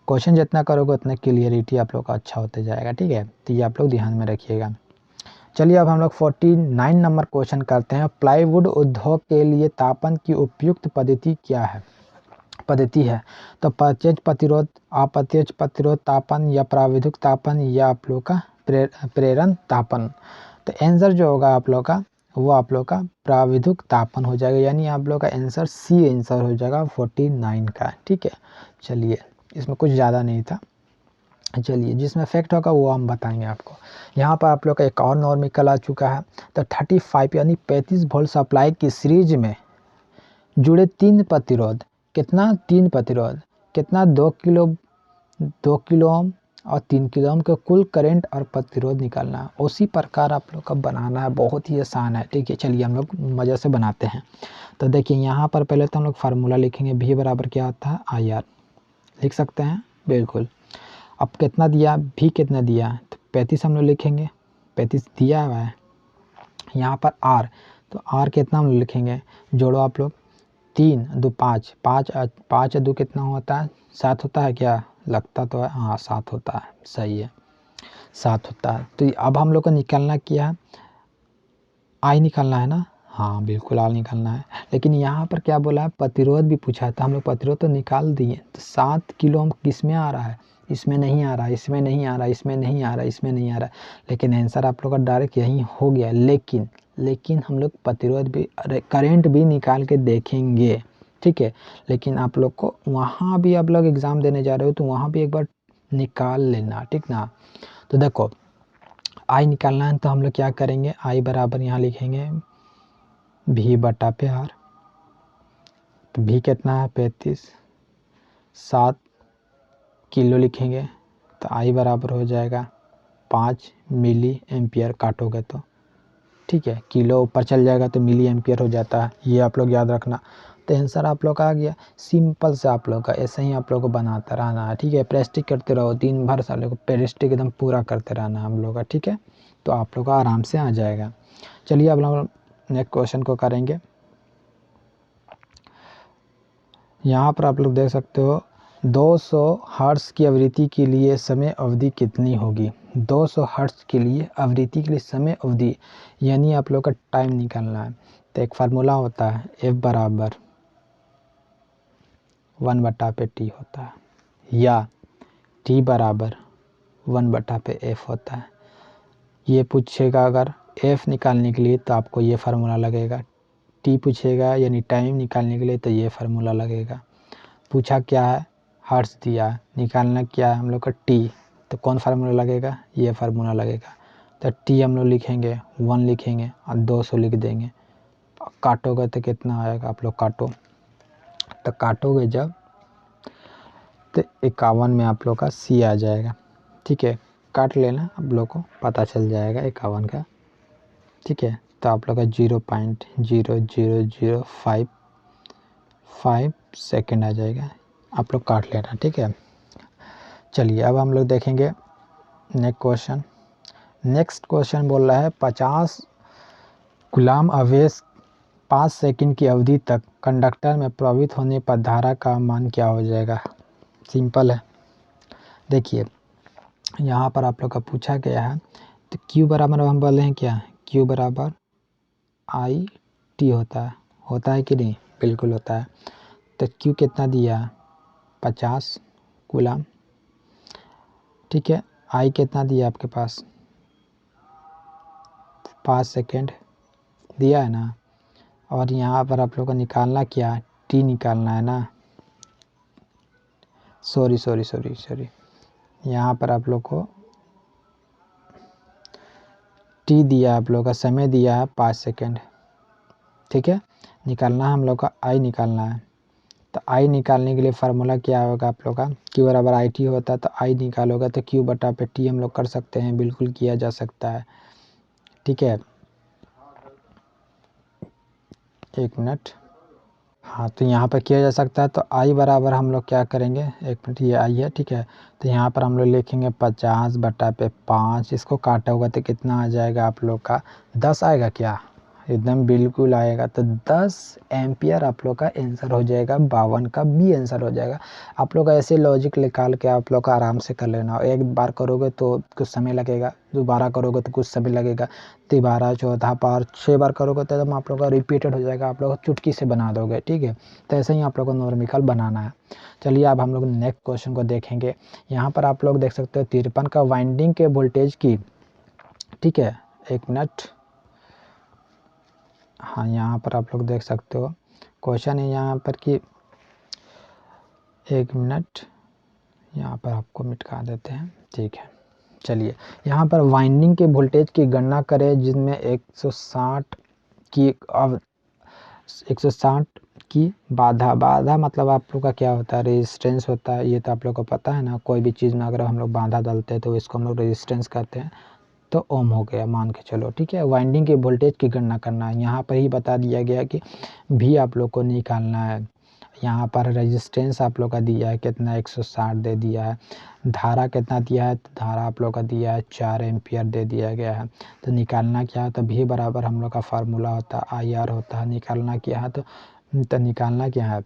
क्वेश्चन जितना करोगे उतना क्लियरिटी आप लोग का अच्छा होते जाएगा, ठीक है। तो ये आप लोग ध्यान में रखिएगा। चलिए अब हम लोग 49 नंबर क्वेश्चन करते हैं। प्लाईवुड उद्योग के लिए तापन की उपयुक्त पद्धति क्या है, पद्धति है। तो प्रत्यक्ष प्रतिरोध, अप्रत्यक्ष प्रतिरोध तापन, या प्राविधिक तापन, या आप लोग का प्रेरण तापन। तो आंसर जो होगा आप लोग का, वो आप लोग का प्राविधिक तापन हो जाएगा, यानी आप लोग का आंसर सी आंसर हो जाएगा 49 का, ठीक है। चलिए इसमें कुछ ज़्यादा नहीं था, चलिए जिसमें इफेक्ट होगा वो हम बताएंगे आपको। यहाँ पर आप लोग का एक और नॉर्मिकल आ चुका है। तो 35 यानी 35 वोल्ट सप्लाई की सीरीज में जुड़े 3 प्रतिरोध, कितना 3 प्रतिरोध, कितना 2 किलो ओम और 3 किलो ओम के कुल करंट और प्रतिरोध निकालना है। उसी प्रकार आप लोग का बनाना है, बहुत ही आसान है। ठीक है, चलिए हम लोग मज़े से बनाते हैं। तो देखिए यहाँ पर पहले तो हम लोग फार्मूला लिखेंगे, V बराबर क्या होता है IR, लिख सकते हैं बिल्कुल। अब कितना दिया, V कितना दिया, तो 35 हम लोग लिखेंगे, 35 दिया हुआ है। यहाँ पर R, तो R कितना हम लोग लिखेंगे, जोड़ो आप लोग, 3 2 5, 5 2 कितना होता है 7 होता है क्या, लगता तो है, हाँ 7 होता है, सही है 7 होता है। तो अब हम लोग को निकालना क्या है, आई निकालना है ना, हाँ बिल्कुल आई निकालना है। लेकिन यहाँ पर क्या बोला है, प्रतिरोध भी पूछा है, तो हम लोग प्रतिरोध तो निकाल दिए। तो 7 किलो ओम किस में आ रहा है, इसमें नहीं आ रहा, इसमें नहीं आ रहा, इसमें नहीं आ रहा, इसमें नहीं आ रहा। लेकिन आंसर आप लोग का डायरेक्ट यही हो गया। लेकिन हम लोग प्रतिरोध भी, करंट भी निकाल के देखेंगे। ठीक है, लेकिन आप लोग को वहाँ भी, आप लोग एग्ज़ाम देने जा रहे हो तो वहाँ भी एक बार निकाल लेना, ठीक ना। तो देखो आई निकालना है, तो हम लोग क्या करेंगे, आई बराबर यहाँ लिखेंगे V बटा पे R। तो V कितना है 35, 7 किलो लिखेंगे, तो आई बराबर हो जाएगा 5 मिली एम्पियर, काटोगे तो ठीक है, किलो ऊपर चल जाएगा तो मिली एम्पियर हो जाता है, ये आप लोग याद रखना। तो आंसर आप लोग का आ गया। सिंपल से आप लोग का ऐसे ही आप लोग को बनाता रहना है। ठीक है, प्रैक्टिस करते रहो, दिन भर सालों को प्रैक्टिस एकदम पूरा करते रहना हम लोग का। ठीक है, तो आप लोग का आराम से आ जाएगा। चलिए अब हम नेक्स्ट क्वेश्चन को करेंगे। यहाँ पर आप लोग देख सकते हो 200 हर्ट्ज की आवृत्ति के लिए समय अवधि कितनी होगी। 200 हर्ट्ज के लिए आवृत्ति के लिए समय अवधि यानी आप लोग का टाइम निकालना है। तो एक फार्मूला होता है, F बराबर 1/T होता है, या T बराबर 1/F होता है। ये पूछेगा अगर F निकालने के लिए तो आपको ये फार्मूला लगेगा, T पूछेगा यानी टाइम निकालने के लिए तो ये फार्मूला लगेगा। पूछा क्या है, हर्ट्ज दिया है, निकालना क्या है हम लोग का टी, तो कौन फार्मूला लगेगा, ये फार्मूला लगेगा। तो टी हम लोग लिखेंगे 1 लिखेंगे और 200 लिख देंगे। काटोगे तो कितना आएगा, आप लोग काटो, तो काटोगे जब तो 51 में आप लोग का सी आ जाएगा। ठीक है, काट लेना, आप लोग को पता चल जाएगा 51 का। ठीक है, तो आप लोग का 0.00055 सेकेंड आ जाएगा, आप लोग काट लेना। ठीक है, चलिए अब हम लोग देखेंगे नेक्स्ट क्वेश्चन बोल रहा है 50 कूलम्ब आवेश 5 सेकंड की अवधि तक कंडक्टर में प्रवाहित होने पर धारा का मान क्या हो जाएगा। सिंपल है, देखिए यहाँ पर आप लोग का पूछा गया है, तो Q बराबर हम बोले हैं क्या, Q बराबर IT होता है कि नहीं, बिल्कुल होता है। तो Q कितना दिया, 50 कूलम्ब। ठीक है, I कितना दिया आपके पास, 5 सेकेंड दिया है ना। और यहाँ पर आप लोग को निकालना क्या है, टी निकालना है ना, सॉरी यहाँ पर आप लोग को टी दिया, आप लोग का समय दिया है 5 सेकेंड। ठीक है, निकालना हम लोग का आई निकालना है। तो आई निकालने के लिए फार्मूला क्या होगा आप लोग का, क्यू बराबर आई टी होता है। तो आई निकालोगे तो क्यू बटा पे टी हम लोग कर सकते हैं, बिल्कुल किया जा सकता है। ठीक है, 1 मिनट, हाँ तो यहाँ पर किया जा सकता है। तो आई बराबर हम लोग क्या करेंगे, 1 मिनट, ये आई है। ठीक है, तो यहाँ पर हम लोग लिखेंगे 50/5, इसको काटा होगा तो कितना आ जाएगा आप लोग का, 10 आएगा क्या, एकदम बिल्कुल आएगा। तो 10 एम्पियर आप लोग का आंसर हो जाएगा, 52 का बी आंसर हो जाएगा। आप लोग ऐसे लॉजिक निकाल के आप लोग का आराम से कर लेना। एक बार करोगे तो कुछ समय लगेगा, दोबारा करोगे तो कुछ समय लगेगा, तिबारा चौथा बार 6 बार करोगे तो एकदम आप लोग का रिपीटेड हो जाएगा, आप लोग चुटकी से बना दोगे। ठीक है, तो ऐसे ही आप लोग को नॉर्मिकल बनाना है। चलिए अब हम लोग नेक्स्ट क्वेश्चन को देखेंगे। यहाँ पर आप लोग देख सकते हो 53 का वाइंडिंग के वोल्टेज की। ठीक है, 1 मिनट, हाँ यहाँ पर आप लोग देख सकते हो क्वेश्चन है यहाँ पर कि 1 मिनट, यहाँ पर आपको मिटा देते हैं। ठीक है, चलिए यहाँ पर वाइंडिंग के वोल्टेज की गणना करें जिसमें 160 की 160 की बाधा मतलब आप लोग का क्या होता है, रेजिस्टेंस होता है। ये तो आप लोग को पता है ना, कोई भी चीज़ में अगर हम लोग बाधा डालते हैं तो इसको हम लोग रेजिस्टेंस कहते हैं। तो ओम हो गया मान के चलो, ठीक है। वाइंडिंग के वोल्टेज की गणना करना है, यहाँ पर ही बता दिया गया कि भी आप लोग को निकालना है। यहाँ पर रेजिस्टेंस आप लोग का दिया है कितना, 160 दे दिया है। धारा कितना दिया है, तो धारा आप लोग का दिया है 4 एम्पियर दे दिया गया है। तो निकालना क्या है, तो भी बराबर हम लोग का फार्मूला होता है IR होता है। निकालना क्या है, तो निकालना क्या है,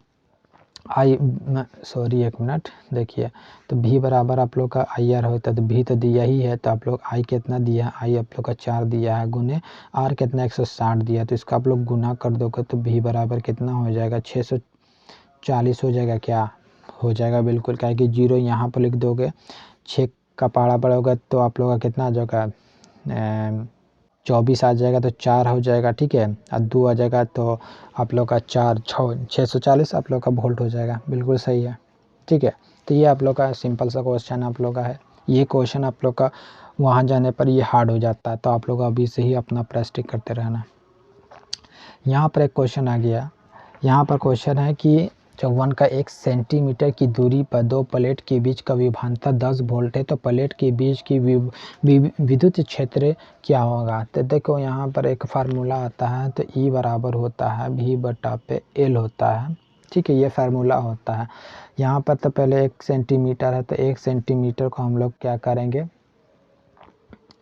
सॉरी एक मिनट देखिए, तो भी बराबर आप लोग का IR होता है। तो भी तो दिया ही है, तो आप लोग I कितना दिया है, I आप लोग का 4 दिया है, गुने R कितना 160 दिया है। तो इसका आप लोग गुना कर दोगे तो भी बराबर कितना हो जाएगा, 640 हो जाएगा। क्या हो जाएगा, बिल्कुल, क्या है कि 0 यहाँ पर लिख दोगे, 6 का पहाड़ा बढ़ोगा तो आप लोग का कितना आ जाएगा, 24 आ जाएगा, तो 4 हो जाएगा, ठीक है। और 2 आ जाएगा तो आप लोग का 640 आप लोग का वोल्ट हो जाएगा। बिल्कुल सही है, ठीक है। तो ये आप लोग का सिंपल सा क्वेश्चन आप लोग का है। ये क्वेश्चन आप लोग का वहाँ जाने पर ये हार्ड हो जाता है, तो आप लोग अभी से ही अपना प्रैक्टिस करते रहना। यहाँ पर एक क्वेश्चन आ गया, यहाँ पर क्वेश्चन है कि चौवन का 1 सेंटीमीटर की दूरी पर दो प्लेट के बीच का विभवांतर 10 वोल्ट है, तो प्लेट के बीच की विद्युत क्षेत्र क्या होगा। तो देखो यहाँ पर एक फार्मूला आता है, तो E बराबर होता है V/L होता है, ठीक है। ये फार्मूला होता है। यहाँ पर तो पहले 1 सेंटीमीटर है, तो 1 सेंटीमीटर को हम लोग क्या करेंगे,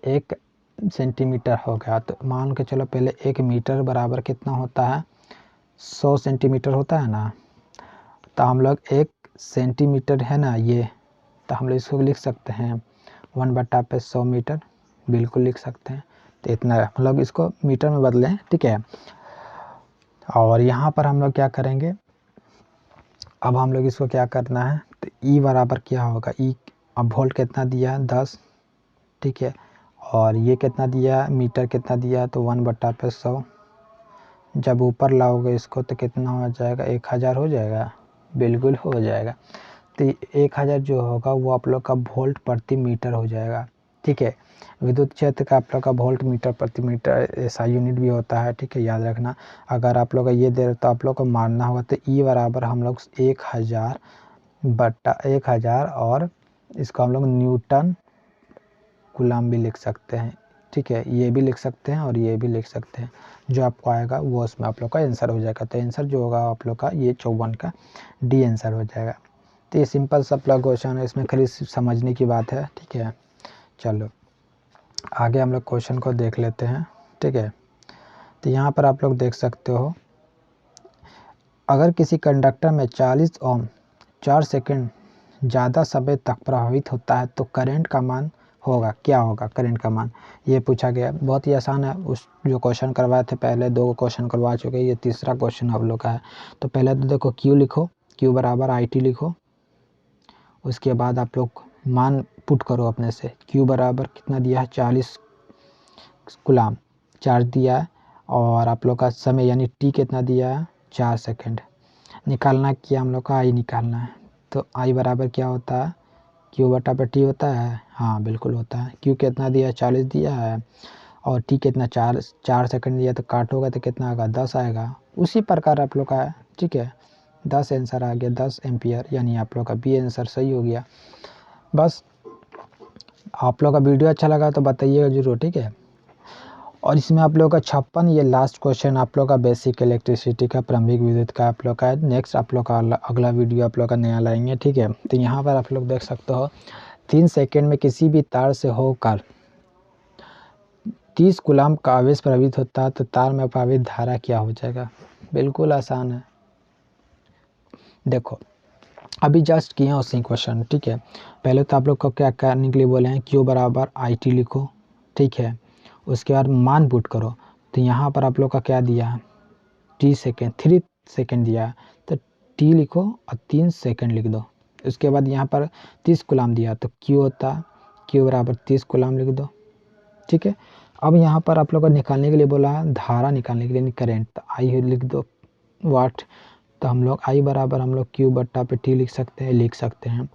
1 सेंटीमीटर हो गया, तो मान के चलो पहले 1 मीटर बराबर कितना होता है, 100 सेंटीमीटर होता है ना। तो हम लोग 1 सेंटीमीटर है ना ये, तो हम लोग इसको लिख सकते हैं 1/100 मीटर, बिल्कुल लिख सकते हैं। तो इतना हम लोग इसको मीटर में बदलें, ठीक है। और यहाँ पर हम लोग क्या करेंगे, अब हम लोग इसको क्या करना है, तो E बराबर क्या होगा, E अब वोल्ट कितना दिया है 10, ठीक है। और ये कितना दिया है, मीटर कितना दिया है, तो 1/100। जब ऊपर लाओगे इसको तो कितना हो जाएगा, 1000 हो जाएगा, बिल्कुल हो जाएगा। तो 1000 जो होगा वो आप लोग का वोल्ट प्रति मीटर हो जाएगा, ठीक है। विद्युत क्षेत्र का आप लोग का वोल्ट मीटर प्रति मीटर ऐसा यूनिट भी होता है, ठीक है, याद रखना। अगर आप लोग का ये दे तो आप लोग को मानना होगा, तो E बराबर हम लोग 1000 और इसको हम लोग न्यूटन कूलम भी लिख सकते हैं, ठीक है। ये भी लिख सकते हैं और ये भी लिख सकते हैं, जो आपको आएगा वो उसमें आप लोग का आंसर हो जाएगा। तो आंसर जो होगा आप लोग का ये 54 का D आंसर हो जाएगा। तो ये सिंपल सा क्वेश्चन है, इसमें खाली समझने की बात है, ठीक है। चलो आगे हम लोग क्वेश्चन को देख लेते हैं, ठीक है। तो यहाँ पर आप लोग देख सकते हो, अगर किसी कंडक्टर में 40 ओम 4 सेकंड ज़्यादा समय तक प्रभावित होता है तो करंट का मान होगा, क्या होगा करंट का मान, ये पूछा गया। बहुत ही आसान है, उस जो क्वेश्चन करवाए थे पहले 2 क्वेश्चन करवा चुके हैं, ये तीसरा क्वेश्चन आप लोग का है। तो पहले तो देखो Q लिखो, Q बराबर IT लिखो, उसके बाद आप लोग मान पुट करो अपने से। Q बराबर कितना दिया है, 40 कूलम चार्ज दिया है, और आप लोग का समय यानी T कितना दिया है, 4 सेकंड। निकालना क्या हम लोग का, I निकालना है। तो I बराबर क्या होता है, Q/T होता है, हाँ बिल्कुल होता है। Q कितना दिया है, 40 दिया है, और T कितना 4 सेकंड दिया, तो काटोगे तो कितना आएगा, 10 आएगा। उसी प्रकार आप लोग का है, ठीक है। 10 आंसर आ गया, 10 एम्पियर, यानी आप लोग का B आंसर सही हो गया। बस आप लोग का वीडियो अच्छा लगा तो बताइएगा जरूर, ठीक है। और इसमें आप लोग का 56 ये लास्ट क्वेश्चन आप लोग का बेसिक इलेक्ट्रिसिटी का, प्रारंभिक विद्युत का आप लोग का है। नेक्स्ट आप लोग का अगला वीडियो आप लोग का नया लाएंगे, ठीक है। तो यहाँ पर आप लोग देख सकते हो, 3 सेकंड में किसी भी तार से होकर 30 कूलम का आवेश प्रभावित होता है, तो तार में प्रवाहित धारा क्या हो जाएगा। बिल्कुल आसान है, देखो अभी जस्ट किया उसी क्वेश्चन, ठीक है। पहले तो आप लोग को क्या करने के लिए बोले हैं, Q बराबर IT लिखो, ठीक है। उसके बाद मान पुट करो, तो यहाँ पर आप लोग का क्या दिया है, 3 सेकेंड दिया है, तो T लिखो और 3 सेकेंड लिख दो। उसके बाद यहाँ पर 30 कूलम दिया, तो Q होता है Q बराबर 30 कूलम लिख दो, ठीक है। अब यहाँ पर आप लोग को निकालने के लिए बोला है, धारा निकालने के लिए करंट, तो I लिख दो वाट। तो हम लोग I बराबर हम लोग Q/T लिख सकते हैं,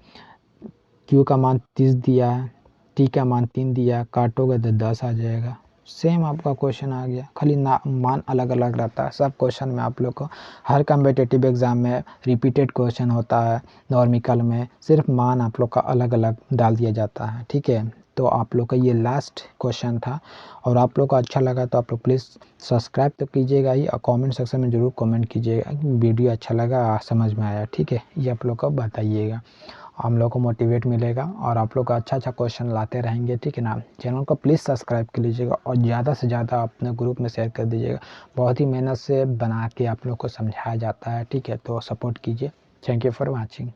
क्यू का मान 30 दिया है, टी का मान 3 दिया है, काटोगे तो 10 आ जाएगा। सेम आपका क्वेश्चन आ गया, खाली ना मान अलग अलग रहता है। सब क्वेश्चन में आप लोग को हर कम्पिटिटिव एग्ज़ाम में रिपीटेड क्वेश्चन होता है, नॉर्मिकल में सिर्फ मान आप लोग का अलग अलग डाल दिया जाता है, ठीक है। तो आप लोग का ये लास्ट क्वेश्चन था, और आप लोग को अच्छा लगा तो आप लोग प्लीज़ सब्सक्राइब तो कीजिएगा ही, और कमेंट सेक्शन में ज़रूर कमेंट कीजिएगा वीडियो अच्छा लगा, समझ में आया, ठीक है। ये आप लोग को बताइएगा, हम लोग को मोटिवेट मिलेगा, और आप लोग का अच्छा क्वेश्चन लाते रहेंगे, ठीक है ना। चैनल को प्लीज़ सब्सक्राइब कर लीजिएगा, और ज़्यादा से ज़्यादा अपने ग्रुप में शेयर कर दीजिएगा। बहुत ही मेहनत से बना के आप लोग को समझाया जाता है, ठीक है। तो सपोर्ट कीजिए। Thank you for watching.